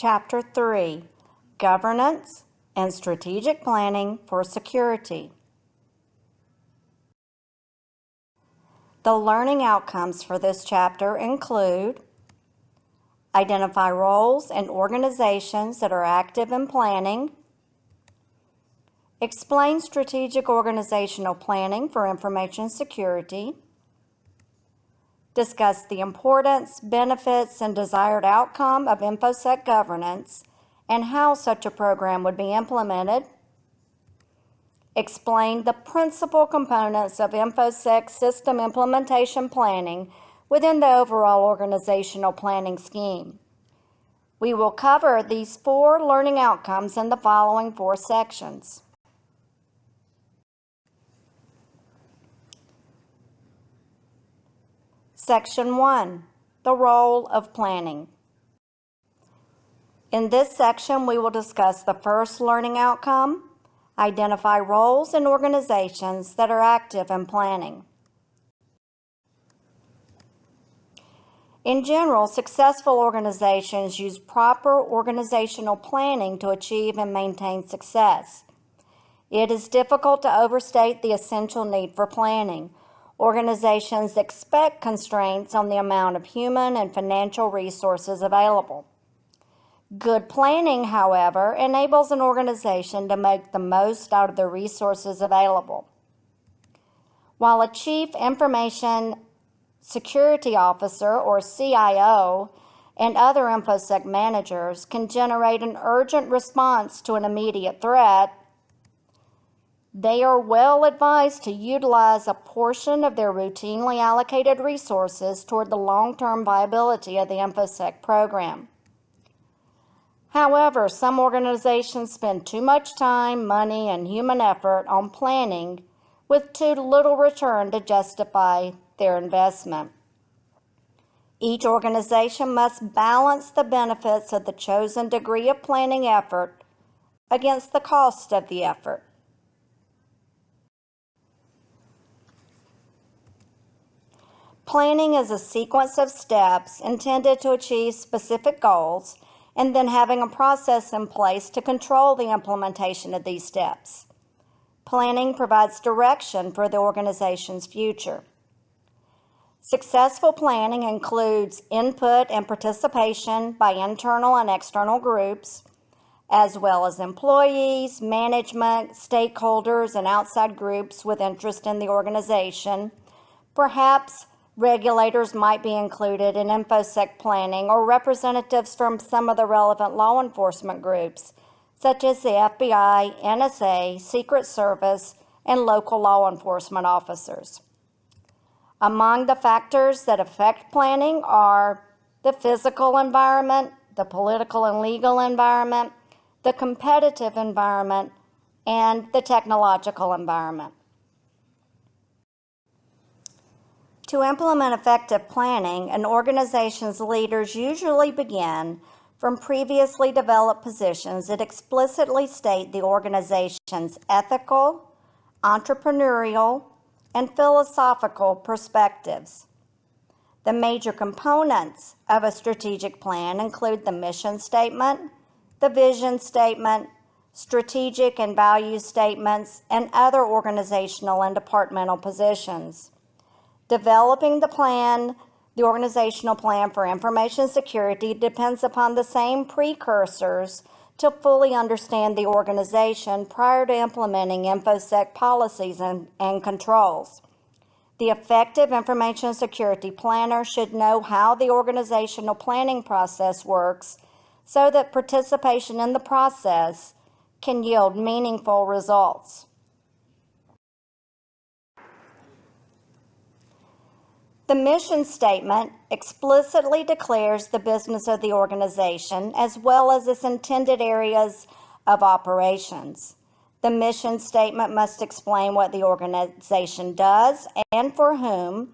Chapter 3, Governance and Strategic Planning for Security. The learning outcomes for this chapter include: identify roles and organizations that are active in planning, explain strategic organizational planning for information security, discuss the importance, benefits, and desired outcome of InfoSec governance and how such a program would be implemented, explain the principal components of InfoSec system implementation planning within the overall organizational planning scheme. We will cover these 4 learning outcomes in the following 4 sections. Section 1, the role of planning. In this section, we will discuss the first learning outcome, identify roles and organizations that are active in planning. In general, successful organizations use proper organizational planning to achieve and maintain success. It is difficult to overstate the essential need for planning. Organizations expect constraints on the amount of human and financial resources available. Good planning, however, enables an organization to make the most out of the resources available. While a Chief Information Security Officer, or CIO, and other InfoSec managers can generate an urgent response to an immediate threat, they are well advised to utilize a portion of their routinely allocated resources toward the long-term viability of the InfoSec program. However, some organizations spend too much time, money, and human effort on planning with too little return to justify their investment. Each organization must balance the benefits of the chosen degree of planning effort against the cost of the effort. Planning is a sequence of steps intended to achieve specific goals, and then having a process in place to control the implementation of these steps. Planning provides direction for the organization's future. Successful planning includes input and participation by internal and external groups, as well as employees, management, stakeholders, and outside groups with interest in the organization. Perhaps regulators might be included in InfoSec planning, or representatives from some of the relevant law enforcement groups, such as the FBI, NSA, Secret Service, and local law enforcement officers. Among the factors that affect planning are the physical environment, the political and legal environment, the competitive environment, and the technological environment. To implement effective planning, an organization's leaders usually begin from previously developed positions that explicitly state the organization's ethical, entrepreneurial, and philosophical perspectives. The major components of a strategic plan include the mission statement, the vision statement, strategic and value statements, and other organizational and departmental positions. Developing the organizational plan for information security depends upon the same precursors to fully understand the organization prior to implementing InfoSec policies and controls. The effective information security planner should know how the organizational planning process works so that participation in the process can yield meaningful results. The mission statement explicitly declares the business of the organization as well as its intended areas of operations. The mission statement must explain what the organization does and for whom.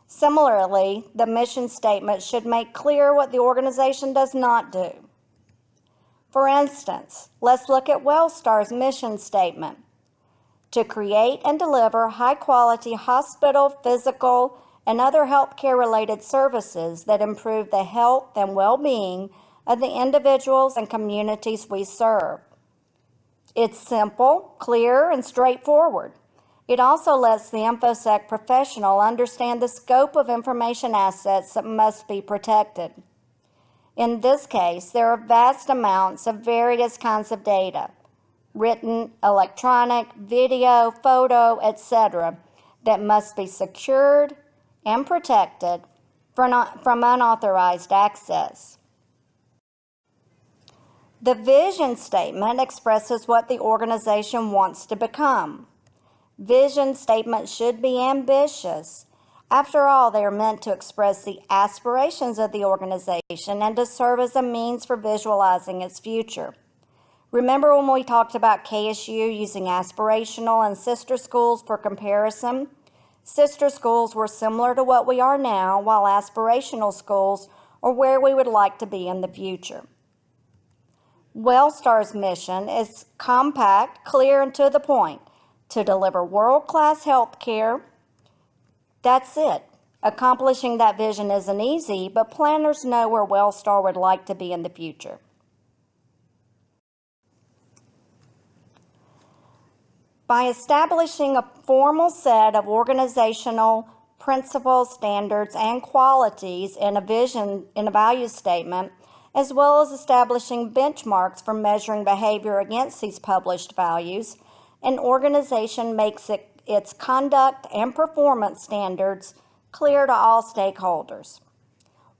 Similarly, the mission statement should make clear what the organization does not do. For instance, let's look at WellStar's mission statement: to create and deliver high-quality hospital, physical, and other healthcare-related services that improve the health and well-being of the individuals and communities we serve. It's simple, clear, and straightforward. It also lets the InfoSec professional understand the scope of information assets that must be protected. In this case, there are vast amounts of various kinds of data, written, electronic, video, photo, etc., that must be secured and protected from unauthorized access. The vision statement expresses what the organization wants to become. Vision statements should be ambitious. After all, they are meant to express the aspirations of the organization and to serve as a means for visualizing its future. Remember when we talked about KSU using aspirational and sister schools for comparison? Sister schools were similar to what we are now, while aspirational schools are where we would like to be in the future. WellStar's mission is compact, clear, and to the point: to deliver world-class health care. That's it. Accomplishing that vision isn't easy, but planners know where WellStar would like to be in the future. By establishing a formal set of organizational principles, standards, and qualities in a value statement, as well as establishing benchmarks for measuring behavior against these published values, an organization makes its conduct and performance standards clear to all stakeholders.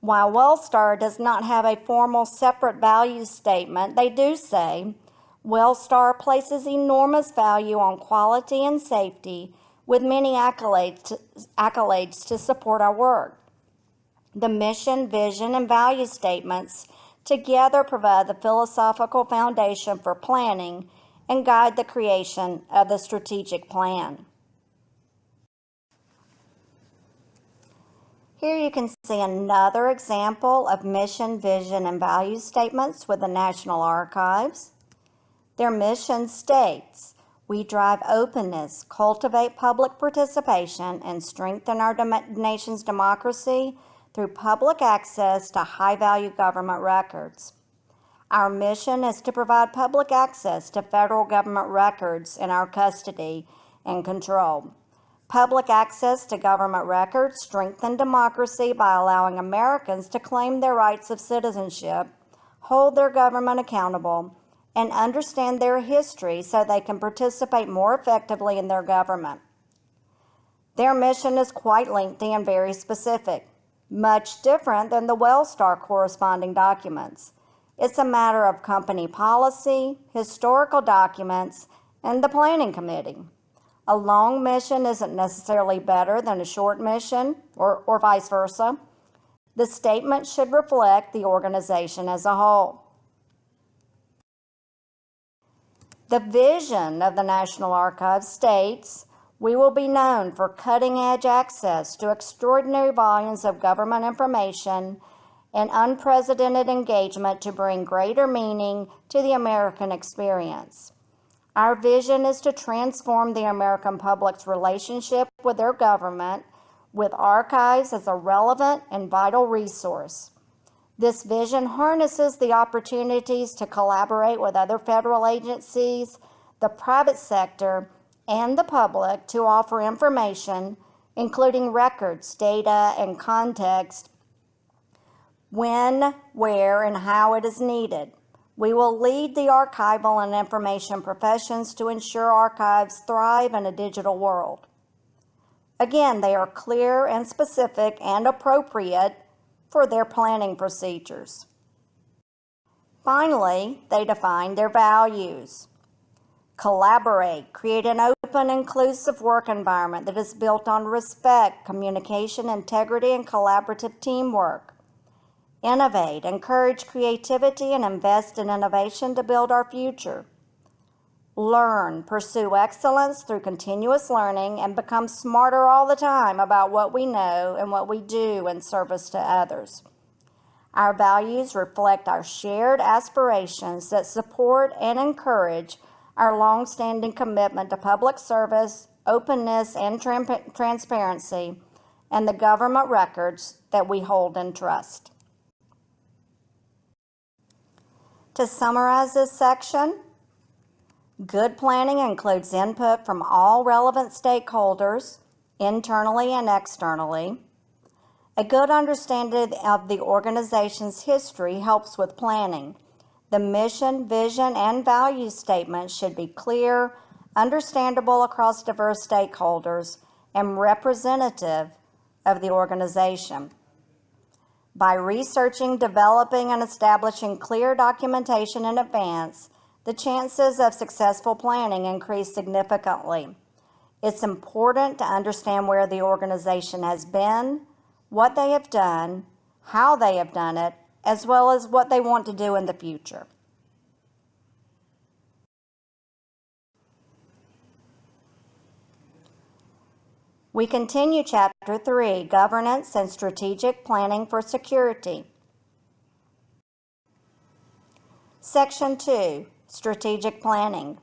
While WellStar does not have a formal separate values statement, they do say, WellStar places enormous value on quality and safety, with many accolades to support our work. The mission, vision, and value statements together provide the philosophical foundation for planning and guide the creation of the strategic plan. Here you can see another example of mission, vision, and value statements with the National Archives. Their mission states, we drive openness, cultivate public participation, and strengthen our nation's democracy through public access to high-value government records. Our mission is to provide public access to federal government records in our custody and control. Public access to government records strengthen democracy by allowing Americans to claim their rights of citizenship, hold their government accountable, and understand their history so they can participate more effectively in their government. Their mission is quite lengthy and very specific, much different than the WellStar corresponding documents. It's a matter of company policy, historical documents, and the planning committee. A long mission isn't necessarily better than a short mission, or vice versa. The statement should reflect the organization as a whole. The vision of the National Archives states, we will be known for cutting-edge access to extraordinary volumes of government information and unprecedented engagement to bring greater meaning to the American experience. Our vision is to transform the American public's relationship with their government, with archives as a relevant and vital resource. This vision harnesses the opportunities to collaborate with other federal agencies, the private sector, and the public to offer information, including records, data, and context, when, where, and how it is needed. We will lead the archival and information professions to ensure archives thrive in a digital world. Again, they are clear and specific and appropriate for their planning procedures. Finally, they define their values. Collaborate, create an open, inclusive work environment that is built on respect, communication, integrity, and collaborative teamwork. Innovate, encourage creativity, and invest in innovation to build our future. Learn, pursue excellence through continuous learning, and become smarter all the time about what we know and what we do in service to others. Our values reflect our shared aspirations that support and encourage our long-standing commitment to public service, openness, and transparency, and the government records that we hold in trust. To summarize this section, good planning includes input from all relevant stakeholders, internally and externally. A good understanding of the organization's history helps with planning. The mission, vision, and value statement should be clear, understandable across diverse stakeholders, and representative of the organization. By researching, developing, and establishing clear documentation in advance, the chances of successful planning increase significantly. It's important to understand where the organization has been, what they have done, how they have done it, as well as what they want to do in the future. We continue Chapter 3, Governance and Strategic Planning for Security. Section 2, Strategic Planning.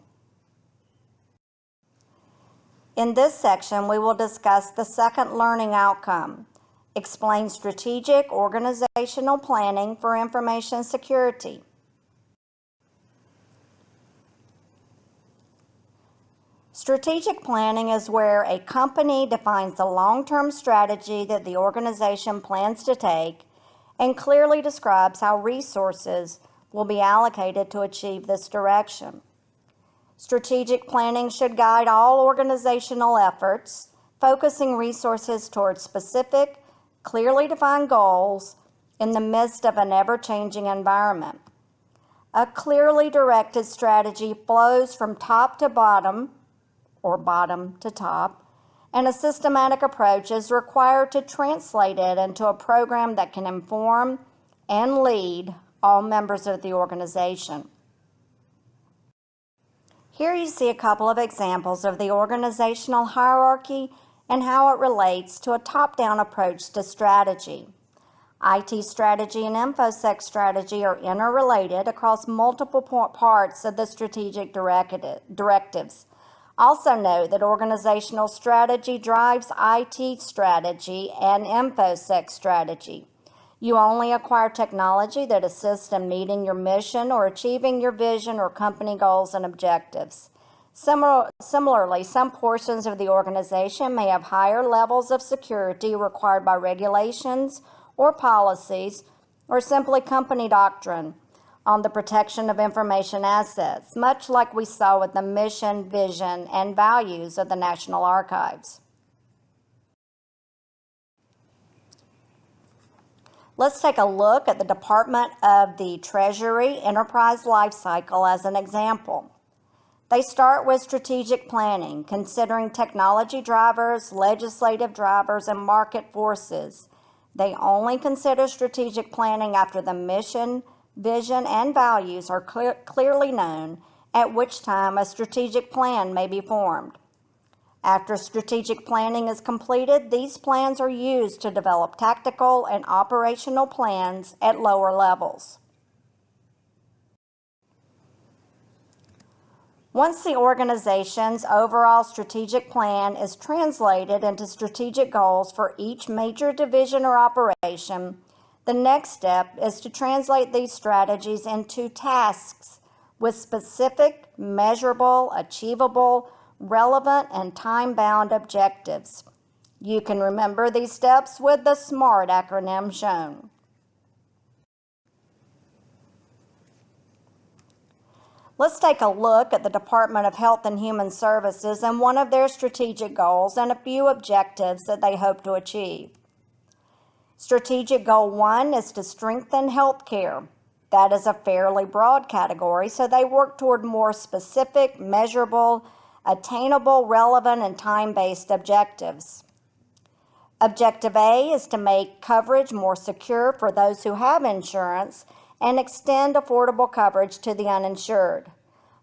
In this section, we will discuss the second learning outcome, explain strategic organizational planning for information security. Strategic planning is where a company defines the long-term strategy that the organization plans to take and clearly describes how resources will be allocated to achieve this direction. Strategic planning should guide all organizational efforts, focusing resources towards specific, clearly defined goals in the midst of an ever-changing environment. A clearly directed strategy flows from top to bottom, or bottom to top, and a systematic approach is required to translate it into a program that can inform and lead all members of the organization. Here you see a couple of examples of the organizational hierarchy and how it relates to a top-down approach to strategy. IT strategy and InfoSec strategy are interrelated across multiple parts of the strategic directives. Also note that organizational strategy drives IT strategy and InfoSec strategy. You only acquire technology that assists in meeting your mission or achieving your vision or company goals and objectives. Similarly, some portions of the organization may have higher levels of security required by regulations or policies, or simply company doctrine on the protection of information assets, much like we saw with the mission, vision, and values of the National Archives. Let's take a look at the Department of the Treasury Enterprise Lifecycle as an example. They start with strategic planning, considering technology drivers, legislative drivers, and market forces. They only consider strategic planning after the mission, vision, and values are clearly known, at which time a strategic plan may be formed. After strategic planning is completed, these plans are used to develop tactical and operational plans at lower levels. Once the organization's overall strategic plan is translated into strategic goals for each major division or operation, the next step is to translate these strategies into tasks with specific, measurable, achievable, relevant, and time-bound objectives. You can remember these steps with the SMART acronym shown. Let's take a look at the Department of Health and Human Services and one of their strategic goals and a few objectives that they hope to achieve. Strategic Goal 1 is to strengthen healthcare. That is a fairly broad category, so they work toward more specific, measurable, attainable, relevant, and time-based objectives. Objective A is to make coverage more secure for those who have insurance and extend affordable coverage to the uninsured.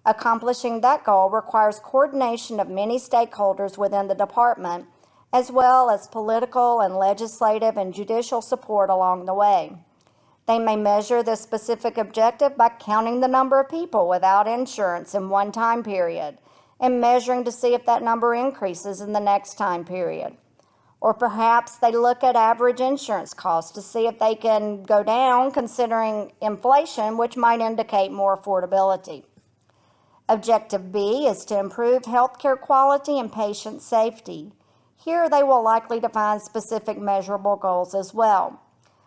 Accomplishing that goal requires coordination of many stakeholders within the department, as well as political and legislative and judicial support along the way. They may measure this specific objective by counting the number of people without insurance in one time period and measuring to see if that number increases in the next time period. Or perhaps they look at average insurance costs to see if they can go down considering inflation, which might indicate more affordability. Objective B is to improve healthcare quality and patient safety. Here they will likely define specific measurable goals as well.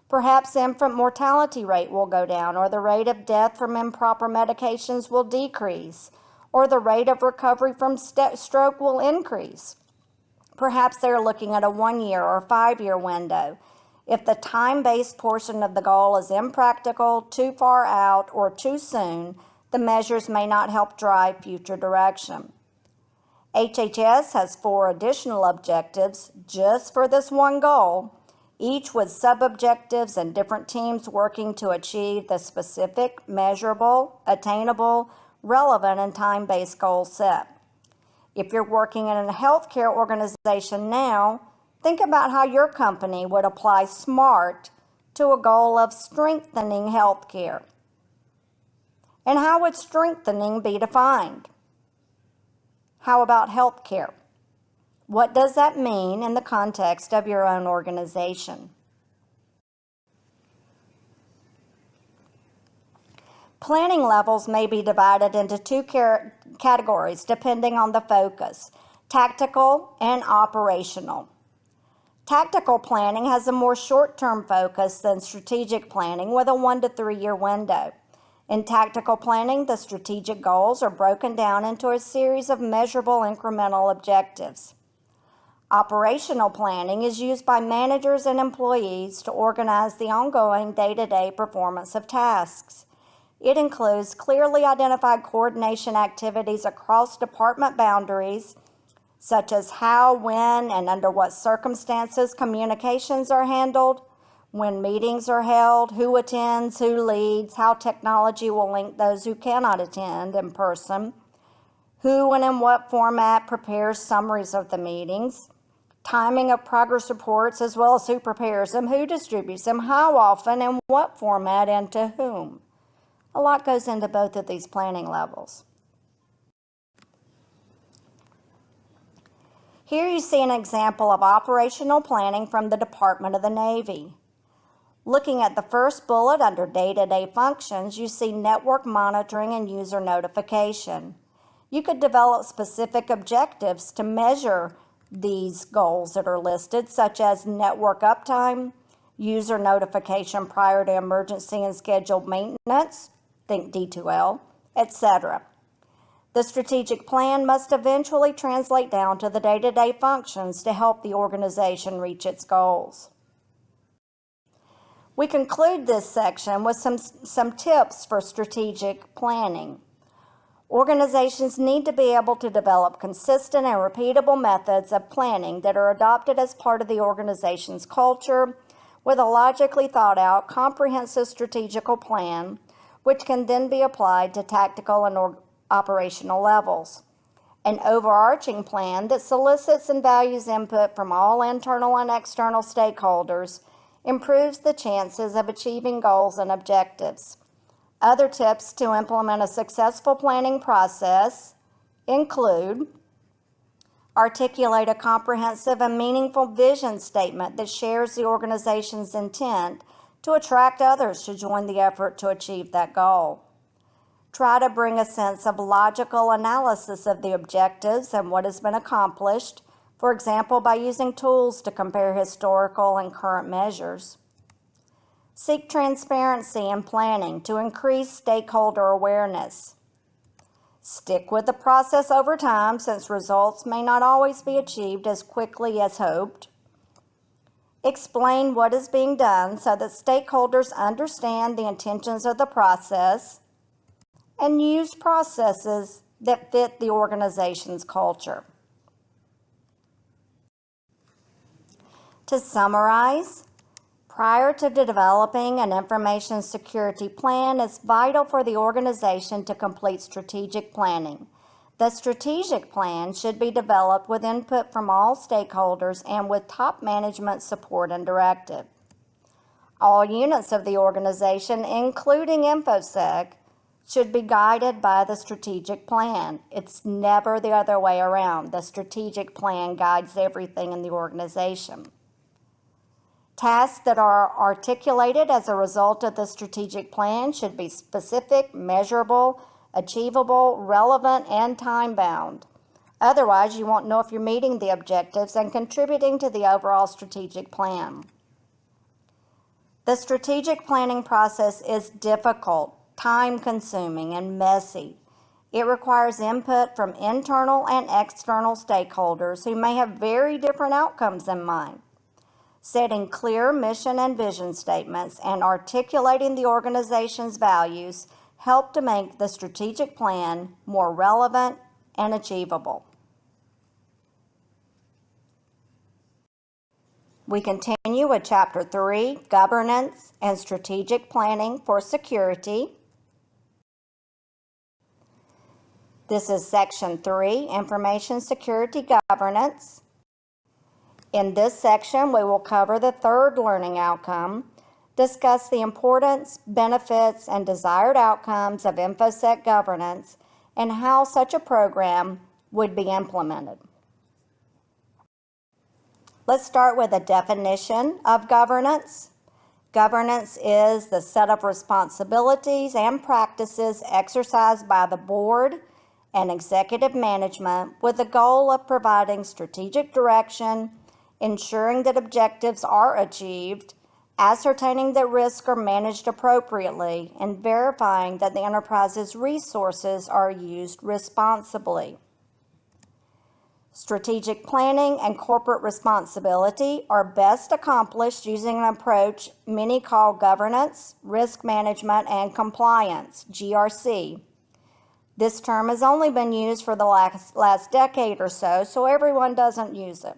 Perhaps the infant mortality rate will go down, or the rate of death from improper medications will decrease, or the rate of recovery from stroke will increase. Perhaps they're looking at a 1-year or 5-year window. If the time-based portion of the goal is impractical, too far out, or too soon, the measures may not help drive future direction. HHS has 4 additional objectives just for this one goal, each with sub-objectives and different teams working to achieve the specific, measurable, attainable, relevant, and time-based goal set. If you're working in a healthcare organization now, think about how your company would apply SMART to a goal of strengthening healthcare. And how would strengthening be defined? How about healthcare? What does that mean in the context of your own organization? Planning levels may be divided into 2 categories depending on the focus: tactical and operational. Tactical planning has a more short-term focus than strategic planning with a 1 to 3 year window. In tactical planning, the strategic goals are broken down into a series of measurable incremental objectives. Operational planning is used by managers and employees to organize the ongoing day-to-day performance of tasks. It includes clearly identified coordination activities across department boundaries, such as how, when, and under what circumstances communications are handled, when meetings are held, who attends, who leads, how technology will link those who cannot attend in person, who and in what format prepares summaries of the meetings, timing of progress reports as well as who prepares them, who distributes them, how often, in what format, and to whom. A lot goes into both of these planning levels. Here you see an example of operational planning from the Department of the Navy. Looking at the first bullet under day-to-day functions, you see network monitoring and user notification. You could develop specific objectives to measure these goals that are listed, such as network uptime, user notification prior to emergency and scheduled maintenance, think D2L, etc. The strategic plan must eventually translate down to the day-to-day functions to help the organization reach its goals. We conclude this section with some tips for strategic planning. Organizations need to be able to develop consistent and repeatable methods of planning that are adopted as part of the organization's culture, with a logically thought out, comprehensive strategical plan, which can then be applied to tactical and operational levels. An overarching plan that solicits and values input from all internal and external stakeholders improves the chances of achieving goals and objectives. Other tips to implement a successful planning process include: articulate a comprehensive and meaningful vision statement that shares the organization's intent to attract others to join the effort to achieve that goal. Try to bring a sense of logical analysis of the objectives and what has been accomplished, for example, by using tools to compare historical and current measures. Seek transparency in planning to increase stakeholder awareness. Stick with the process over time, since results may not always be achieved as quickly as hoped. Explain what is being done so that stakeholders understand the intentions of the process, and use processes that fit the organization's culture. To summarize, prior to developing an information security plan, it's vital for the organization to complete strategic planning. The strategic plan should be developed with input from all stakeholders and with top management support and directive. All units of the organization, including InfoSec, should be guided by the strategic plan. It's never the other way around. The strategic plan guides everything in the organization. Tasks that are articulated as a result of the strategic plan should be specific, measurable, achievable, relevant, and time-bound. Otherwise, you won't know if you're meeting the objectives and contributing to the overall strategic plan. The strategic planning process is difficult, time-consuming, and messy. It requires input from internal and external stakeholders who may have very different outcomes in mind. Setting clear mission and vision statements and articulating the organization's values help to make the strategic plan more relevant and achievable. We continue with Chapter 3, Governance and Strategic Planning for Security. This is Section 3, Information Security Governance. In this section, we will cover the third learning outcome, discuss the importance, benefits, and desired outcomes of InfoSec governance, and how such a program would be implemented. Let's start with a definition of governance. Governance is the set of responsibilities and practices exercised by the board and executive management with the goal of providing strategic direction, ensuring that objectives are achieved, ascertaining that risks are managed appropriately, and verifying that the enterprise's resources are used responsibly. Strategic planning and corporate responsibility are best accomplished using an approach many call governance, risk management, and compliance, GRC. This term has only been used for the last decade or so everyone doesn't use it.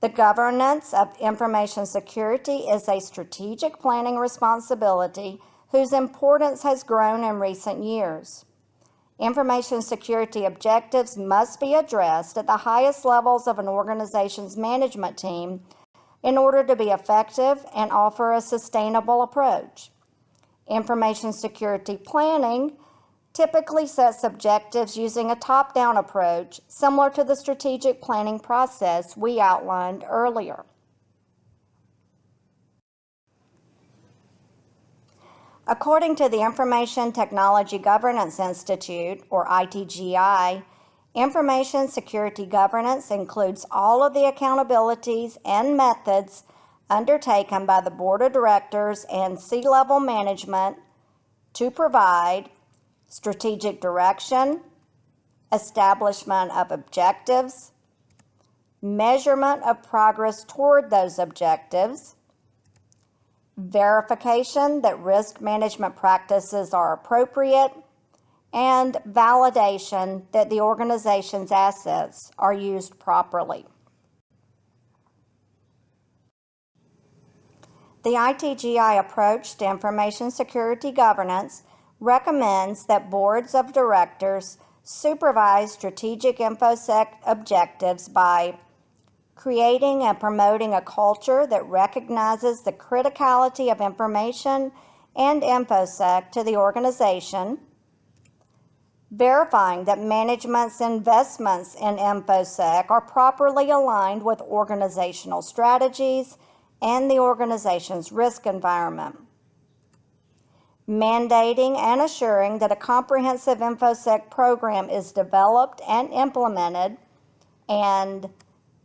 The governance of information security is a strategic planning responsibility whose importance has grown in recent years. Information security objectives must be addressed at the highest levels of an organization's management team in order to be effective and offer a sustainable approach. Information security planning typically sets objectives using a top-down approach similar to the strategic planning process we outlined earlier. According to the Information Technology Governance Institute, or ITGI, information security governance includes all of the accountabilities and methods undertaken by the board of directors and C-level management to provide strategic direction, establishment of objectives, measurement of progress toward those objectives, verification that risk management practices are appropriate, and validation that the organization's assets are used properly. The ITGI approach to information security governance recommends that boards of directors supervise strategic InfoSec objectives by creating and promoting a culture that recognizes the criticality of information and InfoSec to the organization, verifying that management's investments in InfoSec are properly aligned with organizational strategies and the organization's risk environment, mandating and assuring that a comprehensive InfoSec program is developed and implemented, and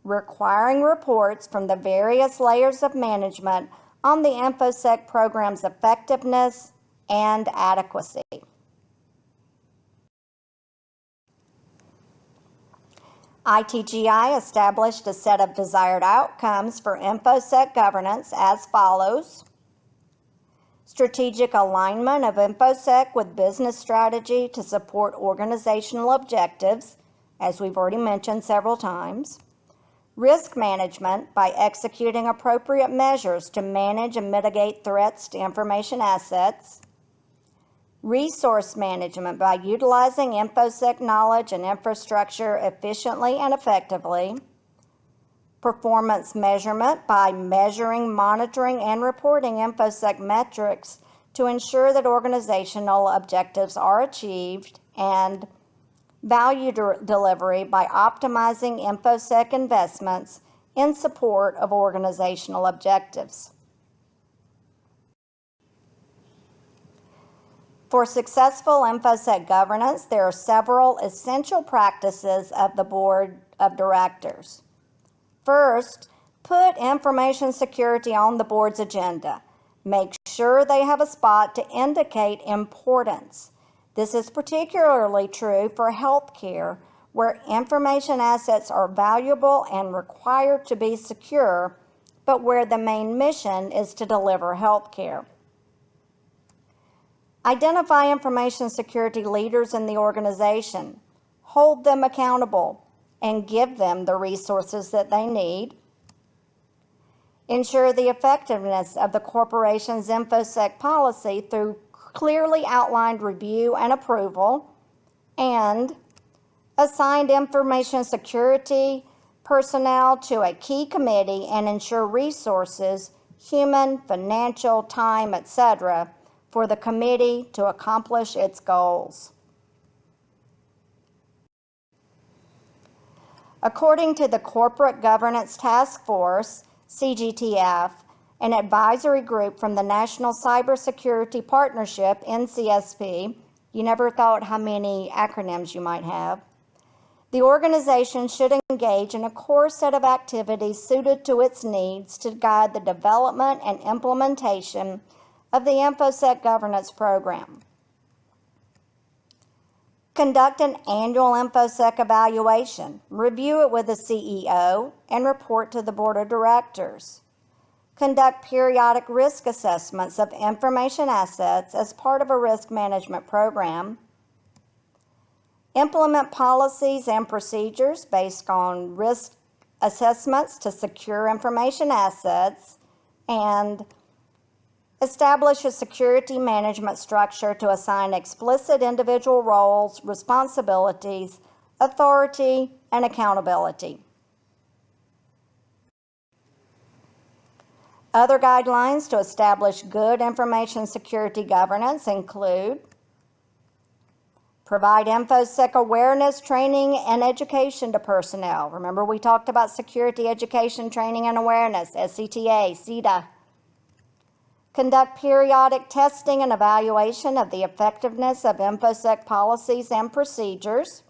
requiring reports from the various layers of management on the InfoSec program's effectiveness and adequacy. ITGI established a set of desired outcomes for InfoSec governance as follows: strategic alignment of InfoSec with business strategy to support organizational objectives, as we've already mentioned several times; risk management by executing appropriate measures to manage and mitigate threats to information assets; resource management by utilizing InfoSec knowledge and infrastructure efficiently and effectively; performance measurement by measuring, monitoring, and reporting InfoSec metrics to ensure that organizational objectives are achieved, and value delivery by optimizing InfoSec investments in support of organizational objectives. For successful InfoSec governance, there are several essential practices of the Board of Directors. First, put information security on the board's agenda. Make sure they have a spot to indicate importance. This is particularly true for healthcare, where information assets are valuable and required to be secure, but where the main mission is to deliver healthcare. Identify information security leaders in the organization. Hold them accountable and give them the resources that they need. Ensure the effectiveness of the corporation's InfoSec policy through clearly outlined review and approval, and assigned information security personnel to a key committee and ensure resources, human, financial, time, etc., for the committee to accomplish its goals. According to the Corporate Governance Task Force, CGTF, an advisory group from the National Cybersecurity Partnership, NCSP, you never thought how many acronyms you might have, the organization should engage in a core set of activities suited to its needs to guide the development and implementation of the InfoSec governance program. Conduct an annual InfoSec evaluation, review it with the CEO, and report to the Board of Directors. Conduct periodic risk assessments of information assets as part of a risk management program. Implement policies and procedures based on risk assessments to secure information assets, and establish a security management structure to assign explicit individual roles, responsibilities, authority, and accountability. Other guidelines to establish good information security governance include provide InfoSec awareness, training, and education to personnel. Remember, we talked about security education, training, and awareness, SCTA, CETA. Conduct periodic testing and evaluation of the effectiveness of InfoSec policies and procedures.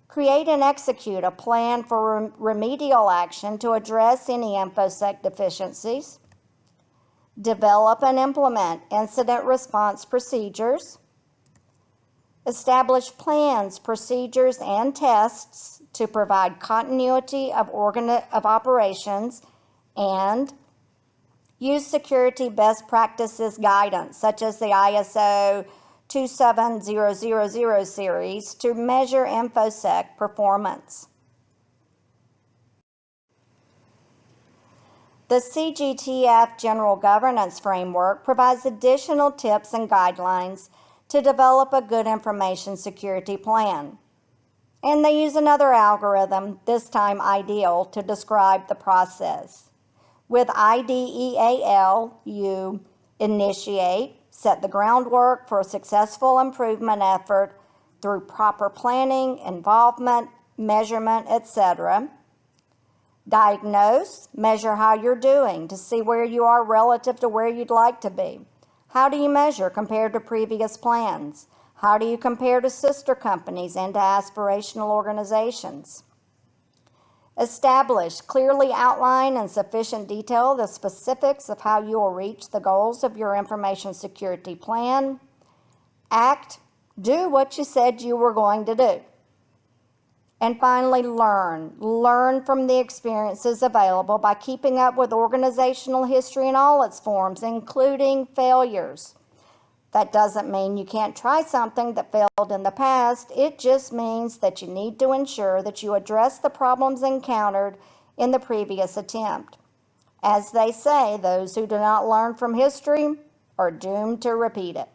Create and execute a plan for remedial action to address any InfoSec deficiencies. Develop and implement incident response procedures. Establish plans, procedures, and tests to provide continuity of operations, and use security best practices guidance, such as the ISO 27000 series, to measure InfoSec performance. The CGTF General Governance Framework provides additional tips and guidelines to develop a good information security plan. And they use another algorithm, this time IDEAL, to describe the process. With IDEAL, you initiate, set the groundwork for a successful improvement effort through proper planning, involvement, measurement, etc. Diagnose, measure how you're doing to see where you are relative to where you'd like to be. How do you measure compared to previous plans? How do you compare to sister companies and to aspirational organizations? Establish, clearly outline in sufficient detail the specifics of how you will reach the goals of your information security plan. Act, do what you said you were going to do. And finally, learn. Learn from the experiences available by keeping up with organizational history in all its forms, including failures. That doesn't mean you can't try something that failed in the past. It just means that you need to ensure that you address the problems encountered in the previous attempt. As they say, those who do not learn from history are doomed to repeat it.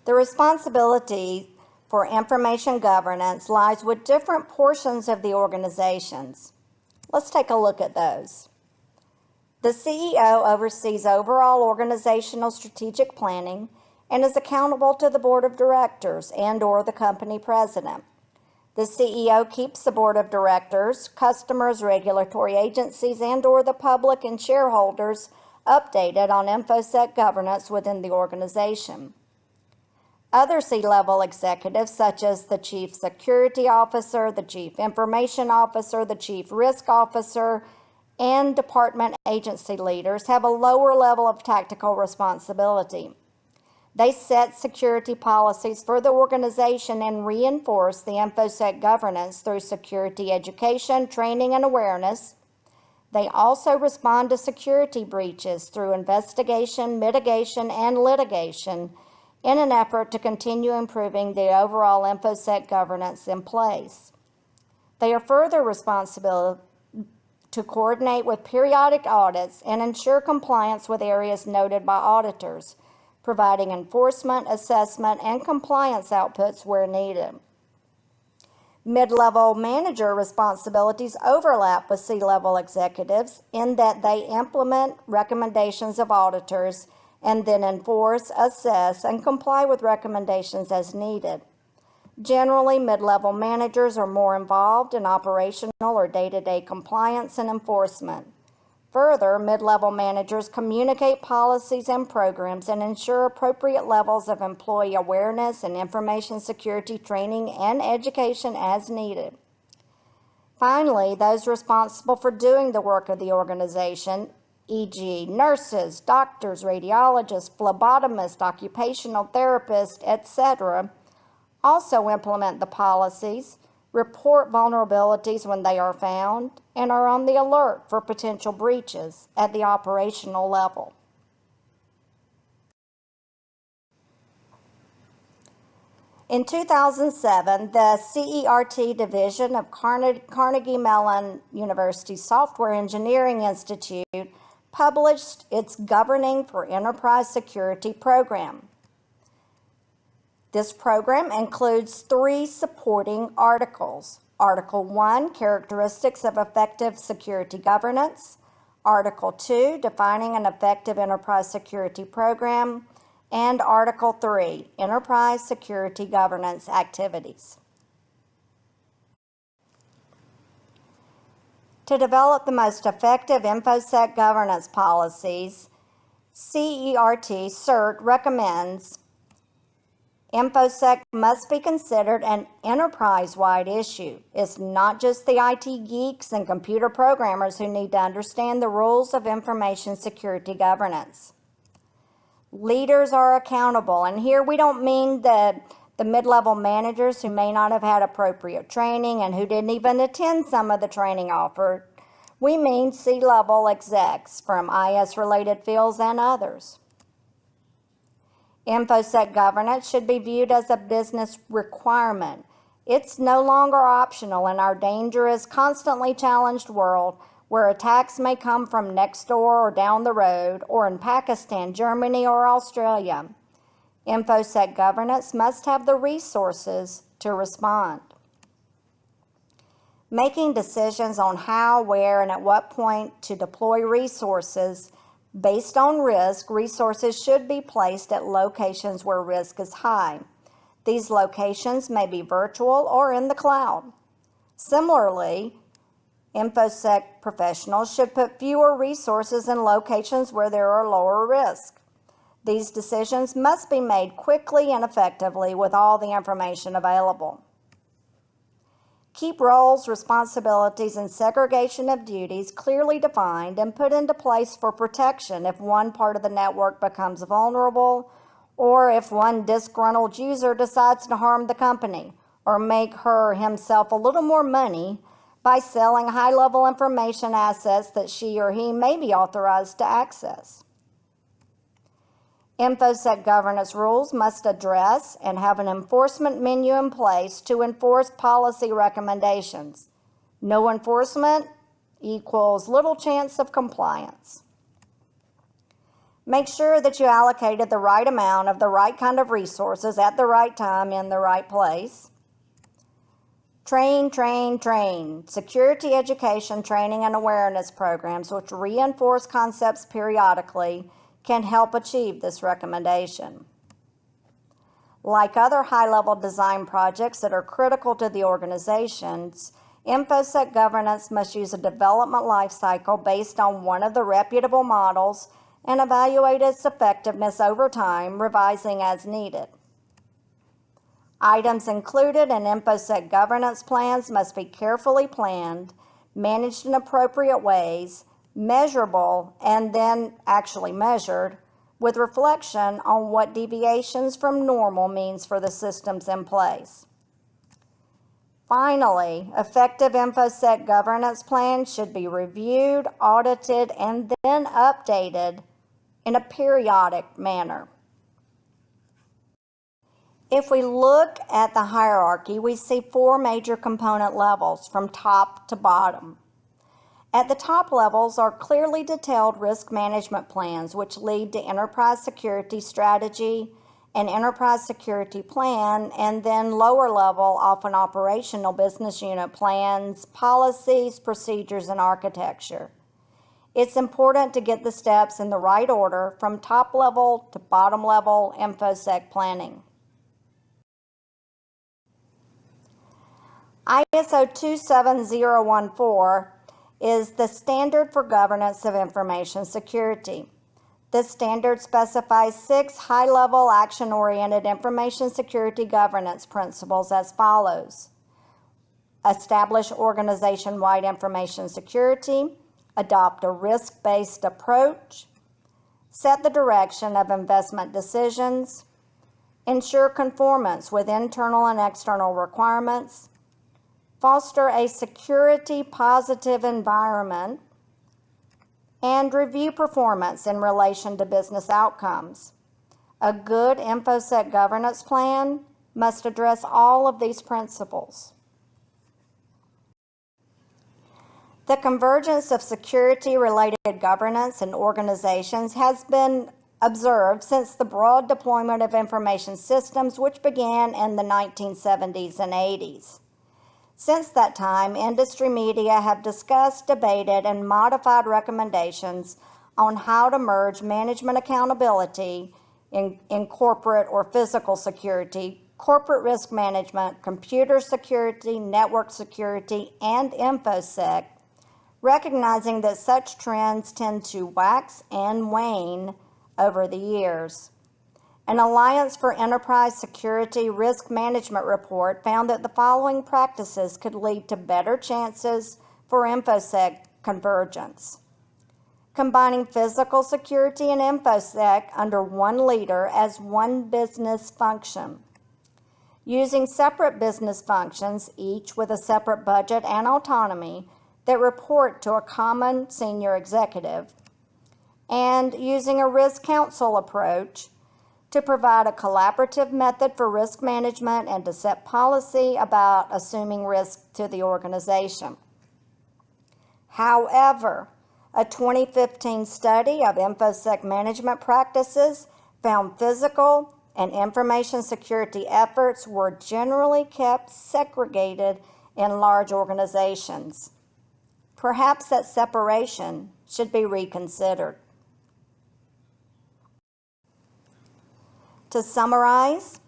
The responsibility for information governance lies with different portions of the organizations. Let's take a look at those. The CEO oversees overall organizational strategic planning and is accountable to the board of directors and/or the company president. The CEO keeps the board of directors, customers, regulatory agencies, and/or the public and shareholders updated on InfoSec governance within the organization. Other C-level executives, such as the Chief Security Officer, the Chief Information Officer, the Chief Risk Officer, and department agency leaders, have a lower level of tactical responsibility. They set security policies for the organization and reinforce the InfoSec governance through security education, training, and awareness. They also respond to security breaches through investigation, mitigation, and litigation in an effort to continue improving the overall InfoSec governance in place. They are further responsible to coordinate with periodic audits and ensure compliance with areas noted by auditors, providing enforcement, assessment, and compliance outputs where needed. Mid-level manager responsibilities overlap with C-level executives in that they implement recommendations of auditors and then enforce, assess, and comply with recommendations as needed. Generally, mid-level managers are more involved in operational or day-to-day compliance and enforcement. Further, mid-level managers communicate policies and programs and ensure appropriate levels of employee awareness and information security training and education as needed. Finally, those responsible for doing the work of the organization, e.g. nurses, doctors, radiologists, phlebotomists, occupational therapists, etc., also implement the policies, report vulnerabilities when they are found, and are on the alert for potential breaches at the operational level. In 2007, the CERT division of Carnegie Mellon University Software Engineering Institute published its Governing for Enterprise Security program. This program includes 3 supporting articles. Article 1, Characteristics of Effective Security Governance. Article 2, Defining an Effective Enterprise Security Program. And Article 3, Enterprise Security Governance Activities. To develop the most effective InfoSec governance policies, CERT recommends InfoSec must be considered an enterprise-wide issue. It's not just the IT geeks and computer programmers who need to understand the rules of information security governance. Leaders are accountable, and here we don't mean the mid-level managers who may not have had appropriate training and who didn't even attend some of the training offered. We mean C-level execs from IS-related fields and others. InfoSec governance should be viewed as a business requirement. It's no longer optional in our dangerous, constantly challenged world where attacks may come from next door or down the road, or in Pakistan, Germany, or Australia. InfoSec governance must have the resources to respond. Making decisions on how, where, and at what point to deploy resources based on risk, resources should be placed at locations where risk is high. These locations may be virtual or in the cloud. Similarly, InfoSec professionals should put fewer resources in locations where there are lower risk. These decisions must be made quickly and effectively with all the information available. Keep roles, responsibilities, and segregation of duties clearly defined and put into place for protection if one part of the network becomes vulnerable, or if one disgruntled user decides to harm the company or make her or himself a little more money by selling high-level information assets that she or he may be authorized to access. InfoSec governance rules must address and have an enforcement menu in place to enforce policy recommendations. No enforcement equals little chance of compliance. Make sure that you allocated the right amount of the right kind of resources at the right time in the right place. Train. Security education, training, and awareness programs, which reinforce concepts periodically, can help achieve this recommendation. Like other high-level design projects that are critical to the organizations, InfoSec governance must use a development lifecycle based on one of the reputable models and evaluate its effectiveness over time, revising as needed. Items included in InfoSec governance plans must be carefully planned, managed in appropriate ways, measurable, and then actually measured, with reflection on what deviations from normal means for the systems in place. Finally, effective InfoSec governance plans should be reviewed, audited, and then updated in a periodic manner. If we look at the hierarchy, we see 4 major component levels from top to bottom. At the top levels are clearly detailed risk management plans, which lead to enterprise security strategy and enterprise security plan, and then lower level, often operational business unit plans, policies, procedures, and architecture. It's important to get the steps in the right order from top level to bottom level InfoSec planning. ISO 27014 is the standard for governance of information security. This standard specifies 6 high-level action-oriented information security governance principles as follows. Establish organization-wide information security, adopt a risk-based approach, set the direction of investment decisions, ensure conformance with internal and external requirements, foster a security-positive environment, and review performance in relation to business outcomes. A good InfoSec governance plan must address all of these principles. The convergence of security-related governance in organizations has been observed since the broad deployment of information systems, which began in the 1970s and 80s. Since that time, industry media have discussed, debated, and modified recommendations on how to merge management accountability in corporate or physical security, corporate risk management, computer security, network security, and InfoSec, recognizing that such trends tend to wax and wane over the years. An Alliance for Enterprise Security Risk Management report found that the following practices could lead to better chances for InfoSec convergence. Combining physical security and InfoSec under one leader as one business function. Using separate business functions, each with a separate budget and autonomy, that report to a common senior executive. And using a risk council approach to provide a collaborative method for risk management and to set policy about assuming risk to the organization. However, a 2015 study of InfoSec management practices found physical and information security efforts were generally kept segregated in large organizations. Perhaps that separation should be reconsidered. To summarize,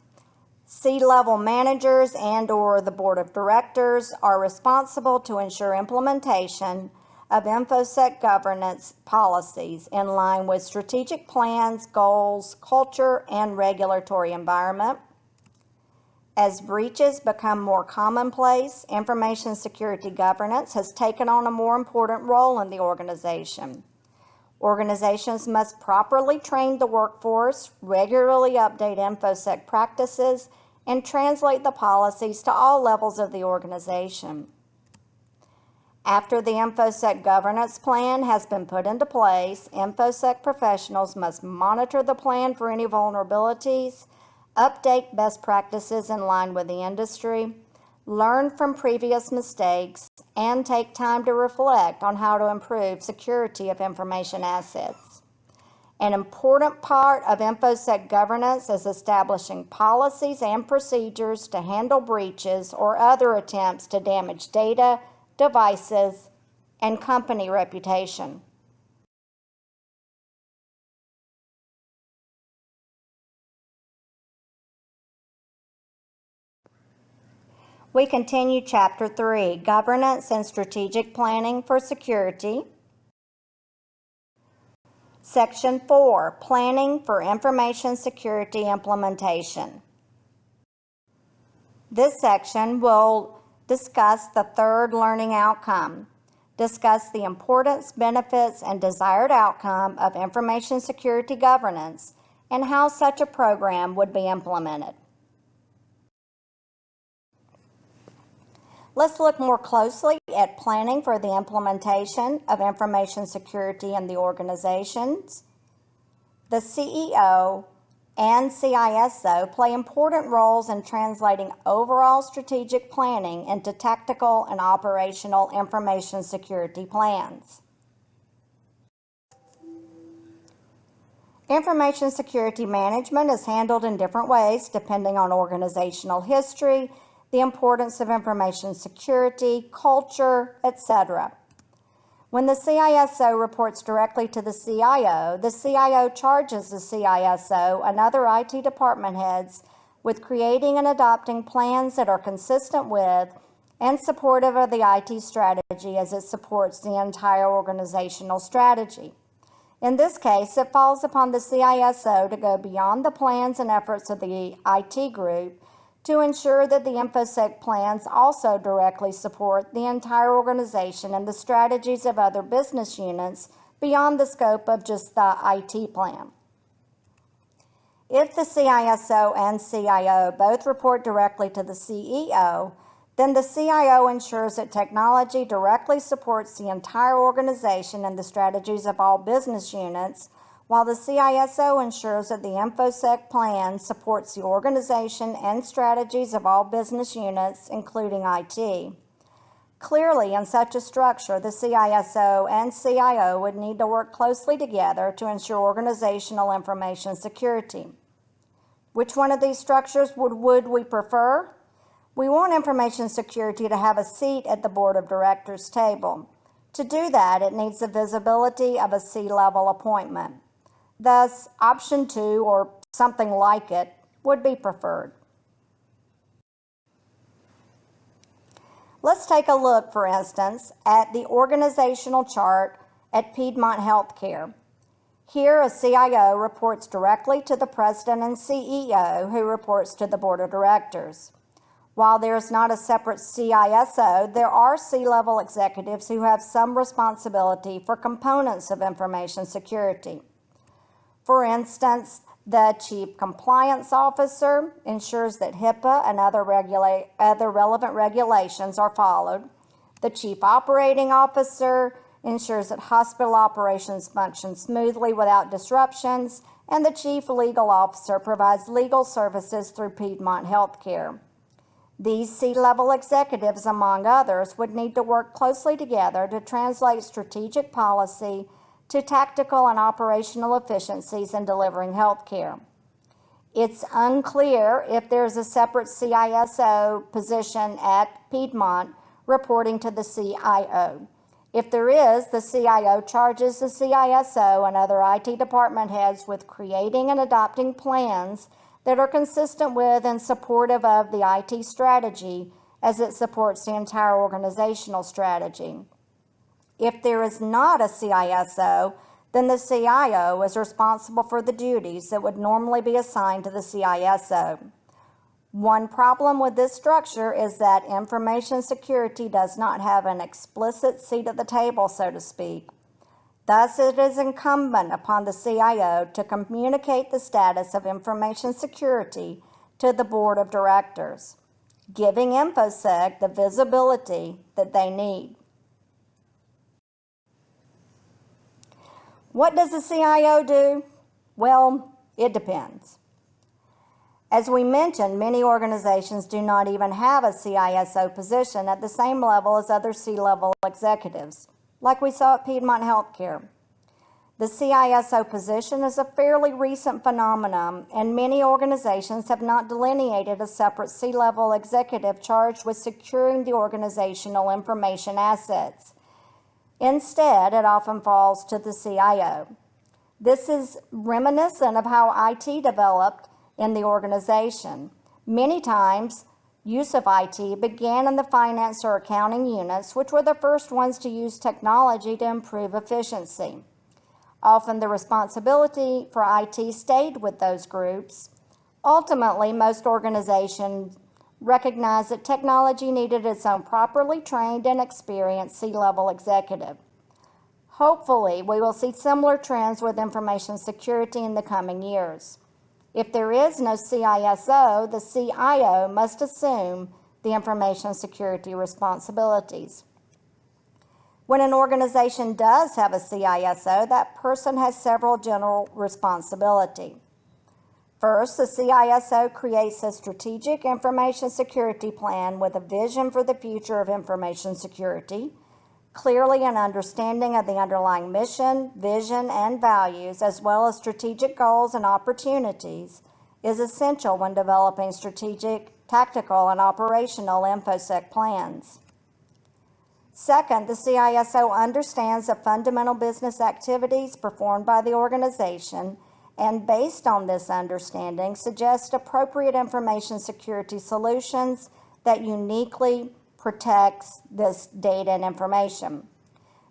C-level managers and/or the board of directors are responsible to ensure implementation of InfoSec governance policies in line with strategic plans, goals, culture, and regulatory environment. As breaches become more commonplace, information security governance has taken on a more important role in the organization. Organizations must properly train the workforce, regularly update InfoSec practices, and translate the policies to all levels of the organization. After the InfoSec governance plan has been put into place, InfoSec professionals must monitor the plan for any vulnerabilities, update best practices in line with the industry, learn from previous mistakes, and take time to reflect on how to improve security of information assets. An important part of InfoSec governance is establishing policies and procedures to handle breaches or other attempts to damage data, devices, and company reputation. We continue Chapter 3, Governance and Strategic Planning for Security. Section 4, Planning for Information Security Implementation. This section will discuss the third learning outcome, discuss the importance, benefits, and desired outcome of information security governance, and how such a program would be implemented. Let's look more closely at planning for the implementation of information security in the organizations. The CEO and CISO play important roles in translating overall strategic planning into tactical and operational information security plans. Information security management is handled in different ways depending on organizational history, the importance of information security, culture, etc. When the CISO reports directly to the CIO charges the CISO and other IT department heads with creating and adopting plans that are consistent with and supportive of the IT strategy as it supports the entire organizational strategy. In this case, it falls upon the CISO to go beyond the plans and efforts of the IT group to ensure that the InfoSec plans also directly support the entire organization and the strategies of other business units beyond the scope of just the IT plan. If the CISO and CIO both report directly to the CEO, then the CIO ensures that technology directly supports the entire organization and the strategies of all business units, while the CISO ensures that the InfoSec plan supports the organization and strategies of all business units, including IT. Clearly, in such a structure, the CISO and CIO would need to work closely together to ensure organizational information security. Which one of these structures would we prefer? We want information security to have a seat at the board of directors table. To do that, it needs the visibility of a C-level appointment. Thus, option 2, or something like it, would be preferred. Let's take a look, for instance, at the organizational chart at Piedmont Healthcare. Here, a CIO reports directly to the president and CEO, who reports to the board of directors. While there is not a separate CISO, there are C-level executives who have some responsibility for components of information security. For instance, the Chief Compliance Officer ensures that HIPAA and other relevant regulations are followed. The Chief Operating Officer ensures that hospital operations function smoothly without disruptions, and the Chief Legal Officer provides legal services through Piedmont Healthcare. These C-level executives, among others, would need to work closely together to translate strategic policy to tactical and operational efficiencies in delivering health care. It's unclear if there's a separate CISO position at Piedmont reporting to the CIO. If there is, the CIO charges the CISO and other IT department heads with creating and adopting plans that are consistent with and supportive of the IT strategy as it supports the entire organizational strategy. If there is not a CISO, then the CIO is responsible for the duties that would normally be assigned to the CISO. One problem with this structure is that information security does not have an explicit seat at the table, so to speak. Thus, it is incumbent upon the CIO to communicate the status of information security to the board of directors, giving InfoSec the visibility that they need. What does the CIO do? Well, it depends. As we mentioned, many organizations do not even have a CISO position at the same level as other C-level executives, like we saw at Piedmont Healthcare. The CISO position is a fairly recent phenomenon, and many organizations have not delineated a separate C-level executive charged with securing the organizational information assets. Instead, it often falls to the CIO. This is reminiscent of how IT developed in the organization. Many times, use of IT began in the finance or accounting units, which were the first ones to use technology to improve efficiency. Often the responsibility for IT stayed with those groups. Ultimately, most organizations recognized that technology needed its own properly trained and experienced C-level executive. Hopefully, we will see similar trends with information security in the coming years. If there is no CISO, the CIO must assume the information security responsibilities. When an organization does have a CISO, that person has several general responsibilities. First, the CISO creates a strategic information security plan with a vision for the future of information security. Clearly, an understanding of the underlying mission, vision, and values, as well as strategic goals and opportunities, is essential when developing strategic, tactical, and operational InfoSec plans. Second, the CISO understands the fundamental business activities performed by the organization and, based on this understanding, suggests appropriate information security solutions that uniquely protects this data and information.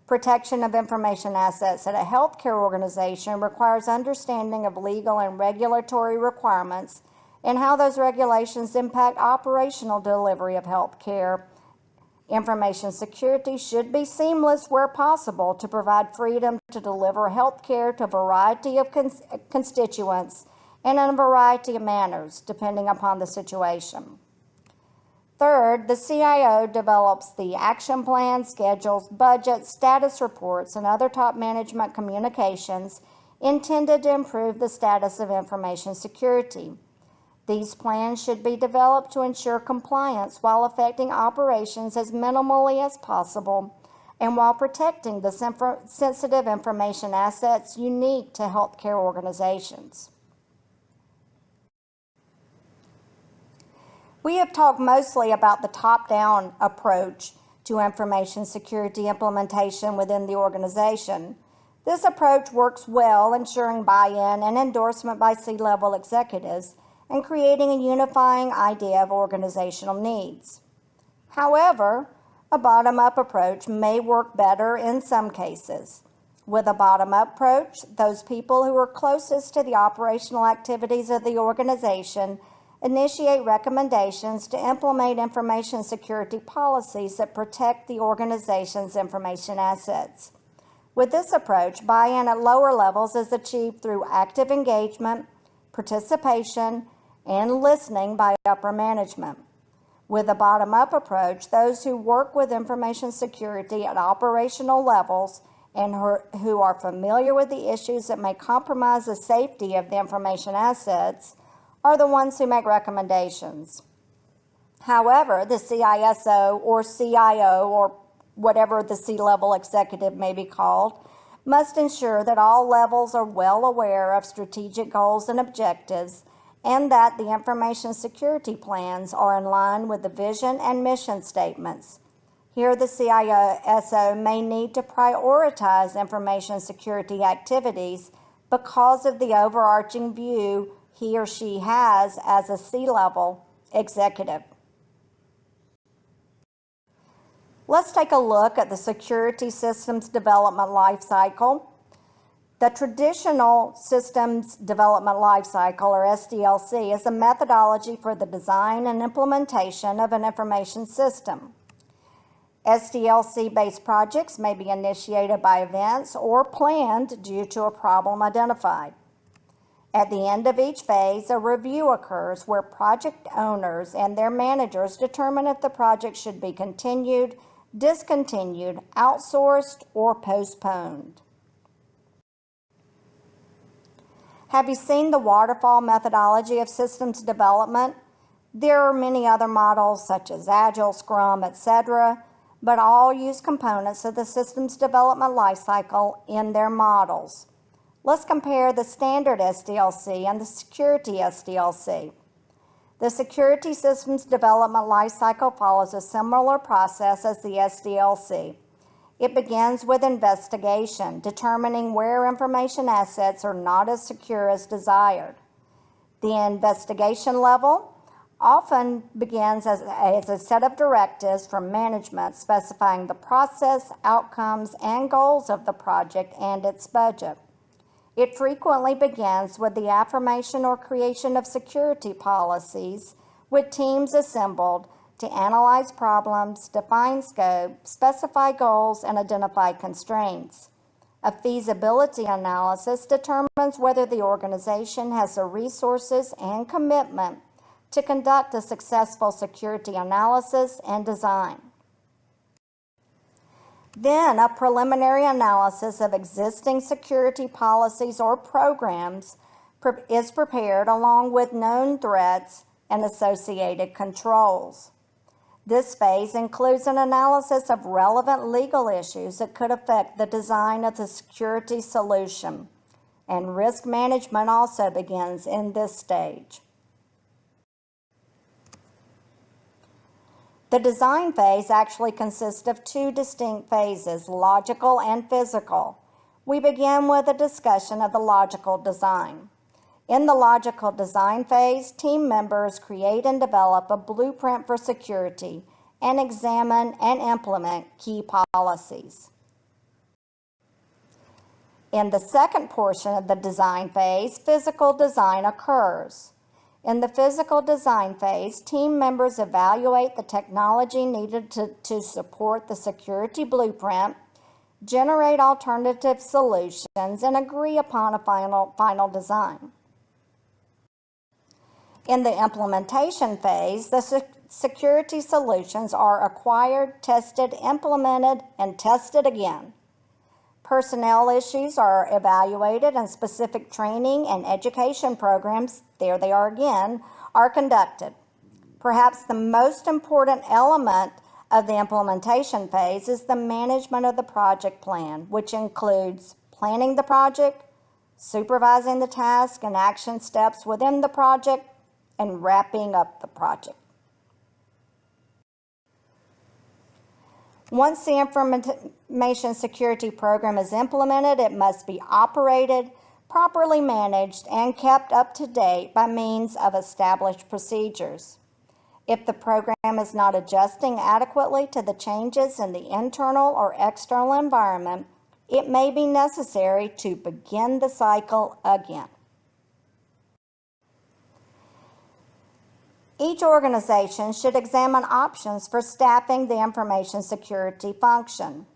Protection of information assets at a healthcare organization requires understanding of legal and regulatory requirements and how those regulations impact operational delivery of healthcare. Information security should be seamless where possible to provide freedom to deliver health care to a variety of constituents and in a variety of manners, depending upon the situation. Third, the CIO develops the action plan, schedules, budgets, status reports, and other top management communications intended to improve the status of information security. These plans should be developed to ensure compliance while affecting operations as minimally as possible and while protecting the sensitive information assets unique to healthcare organizations. We have talked mostly about the top-down approach to information security implementation within the organization. This approach works well, ensuring buy-in and endorsement by C-level executives and creating a unifying idea of organizational needs. However, a bottom-up approach may work better in some cases. With a bottom-up approach, those people who are closest to the operational activities of the organization initiate recommendations to implement information security policies that protect the organization's information assets. With this approach, buy-in at lower levels is achieved through active engagement, participation, and listening by upper management. With a bottom-up approach, those who work with information security at operational levels and who are familiar with the issues that may compromise the safety of the information assets are the ones who make recommendations. However, the CISO or CIO or whatever the C-level executive may be called must ensure that all levels are well aware of strategic goals and objectives and that the information security plans are in line with the vision and mission statements. Here, the CISO may need to prioritize information security activities because of the overarching view he or she has as a C-level executive. Let's take a look at the security systems development lifecycle. The traditional systems development lifecycle, or SDLC, is a methodology for the design and implementation of an information system. SDLC-based projects may be initiated by events or planned due to a problem identified. At the end of each phase, a review occurs where project owners and their managers determine if the project should be continued, discontinued, outsourced, or postponed. Have you seen the Waterfall methodology of systems development? There are many other models such as Agile, Scrum, etc., but all use components of the systems development lifecycle in their models. Let's compare the standard SDLC and the security SDLC. The security systems development lifecycle follows a similar process as the SDLC. It begins with investigation, determining where information assets are not as secure as desired. The investigation level often begins as a set of directives from management specifying the process, outcomes, and goals of the project and its budget. It frequently begins with the affirmation or creation of security policies, with teams assembled to analyze problems, define scope, specify goals, and identify constraints. A feasibility analysis determines whether the organization has the resources and commitment to conduct a successful security analysis and design. Then, a preliminary analysis of existing security policies or programs is prepared along with known threats and associated controls. This phase includes an analysis of relevant legal issues that could affect the design of the security solution, and risk management also begins in this stage. The design phase actually consists of two distinct phases, logical and physical. We begin with a discussion of the logical design. In the logical design phase, team members create and develop a blueprint for security and examine and implement key policies. In the second portion of the design phase, physical design occurs. In the physical design phase, team members evaluate the technology needed to support the security blueprint, generate alternative solutions, and agree upon a final design. In the implementation phase, the security solutions are acquired, tested, implemented, and tested again. Personnel issues are evaluated and specific training and education programs, there they are again, are conducted. Perhaps the most important element of the implementation phase is the management of the project plan, which includes planning the project, supervising the task and action steps within the project, and wrapping up the project. Once the information security program is implemented, it must be operated, properly managed, and kept up to date by means of established procedures. If the program is not adjusting adequately to the changes in the internal or external environment, it may be necessary to begin the cycle again. Each organization should examine options for staffing the information security function.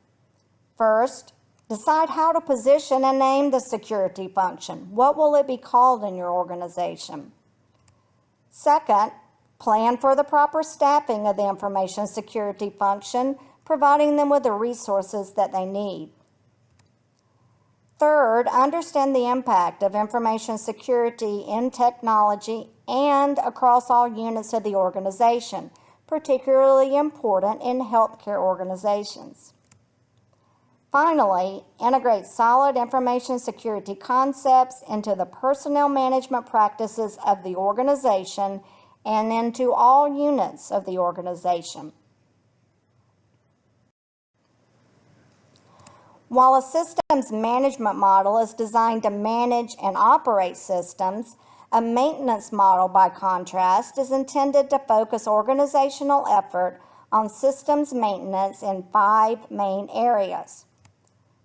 First, decide how to position and name the security function. What will it be called in your organization? Second, plan for the proper staffing of the information security function, providing them with the resources that they need. Third, understand the impact of information security in technology and across all units of the organization, particularly important in healthcare organizations. Finally, integrate solid information security concepts into the personnel management practices of the organization and into all units of the organization. While a systems management model is designed to manage and operate systems, a maintenance model, by contrast, is intended to focus organizational effort on systems maintenance in 5 main areas.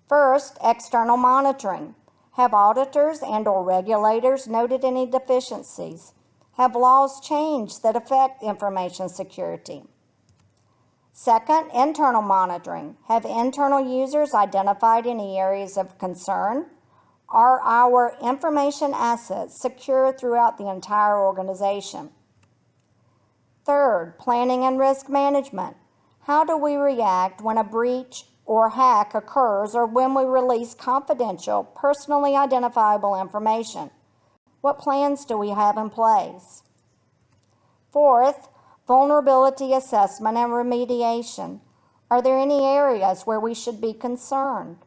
First, external monitoring. Have auditors and/or regulators noted any deficiencies? Have laws changed that affect information security? Second, internal monitoring. Have internal users identified any areas of concern? Are our information assets secure throughout the entire organization? Third, planning and risk management. How do we react when a breach or hack occurs or when we release confidential, personally identifiable information? What plans do we have in place? Fourth, vulnerability assessment and remediation. Are there any areas where we should be concerned?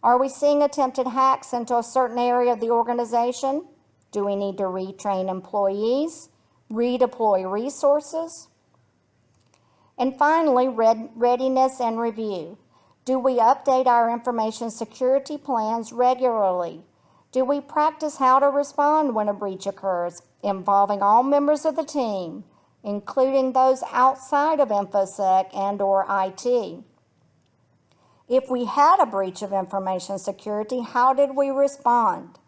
Are we seeing attempted hacks into a certain area of the organization? Do we need to retrain employees, redeploy resources? And finally, readiness and review. Do we update our information security plans regularly? Do we practice how to respond when a breach occurs, involving all members of the team, including those outside of InfoSec and/or IT? If we had a breach of information security, how did we respond?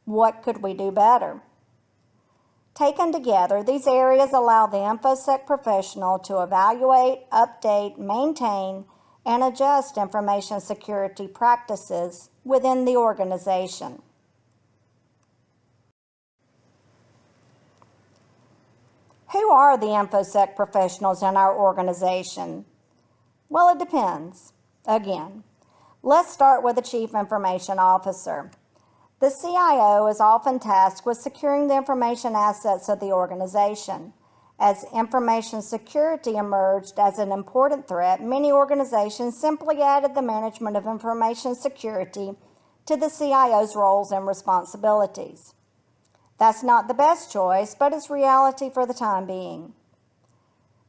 What could we do better? Taken together, these areas allow the InfoSec professional to evaluate, update, maintain, and adjust information security practices within the organization. Who are the InfoSec professionals in our organization? Well, it depends. Again, let's start with the Chief Information Officer. The CIO is often tasked with securing the information assets of the organization. As information security emerged as an important threat, many organizations simply added the management of information security to the CIO's roles and responsibilities. That's not the best choice, but it's reality for the time being.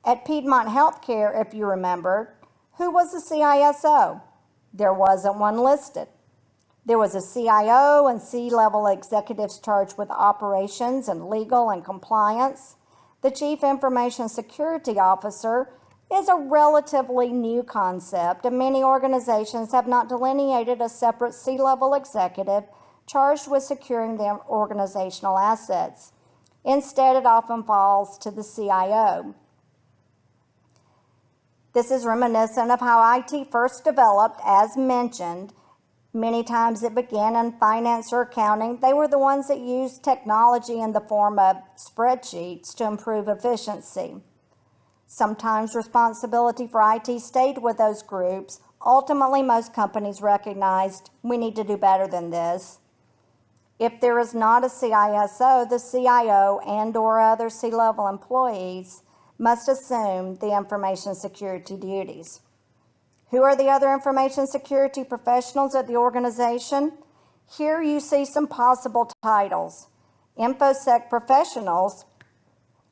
At Piedmont Healthcare, if you remember, who was the CISO? There wasn't one listed. There was a CIO and C-level executives charged with operations and legal and compliance. The Chief Information Security Officer is a relatively new concept, and many organizations have not delineated a separate C-level executive charged with securing their organizational assets. Instead, it often falls to the CIO. This is reminiscent of how IT first developed, as mentioned. Many times it began in finance or accounting. They were the ones that used technology in the form of spreadsheets to improve efficiency. Sometimes responsibility for IT stayed with those groups. Ultimately, most companies recognized we need to do better than this. If there is not a CISO, the CIO and/or other C-level employees must assume the information security duties. Who are the other information security professionals at the organization? Here you see some possible titles. InfoSec Professionals,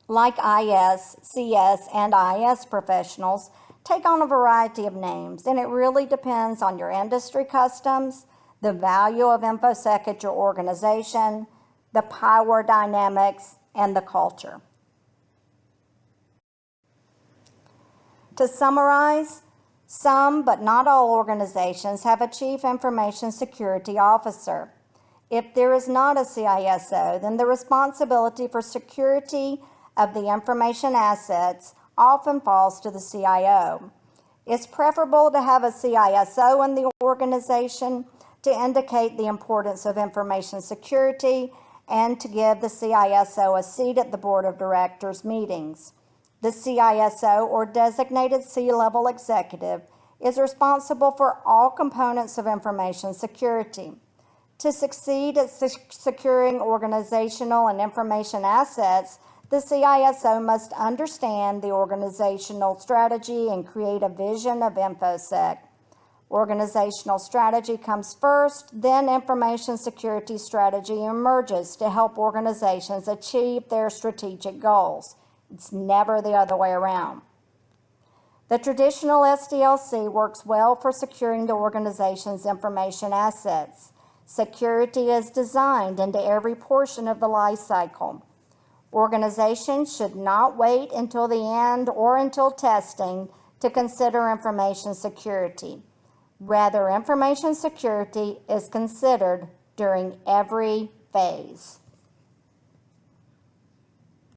like IS, CS, and IS professionals, take on a variety of names, and it really depends on your industry customs, the value of InfoSec at your organization, the power dynamics, and the culture. To summarize, some, but not all organizations have a Chief Information Security Officer. If there is not a CISO, then the responsibility for security of the information assets often falls to the CIO. It's preferable to have a CISO in the organization to indicate the importance of information security and to give the CISO a seat at the Board of Directors meetings. The CISO, or designated C-level executive, is responsible for all components of information security. To succeed at securing organizational and information assets, the CISO must understand the organizational strategy and create a vision of InfoSec. Organizational strategy comes first, then information security strategy emerges to help organizations achieve their strategic goals. It's never the other way around. The traditional SDLC works well for securing the organization's information assets. Security is designed into every portion of the lifecycle. Organizations should not wait until the end or until testing to consider information security. Rather, information security is considered during every phase.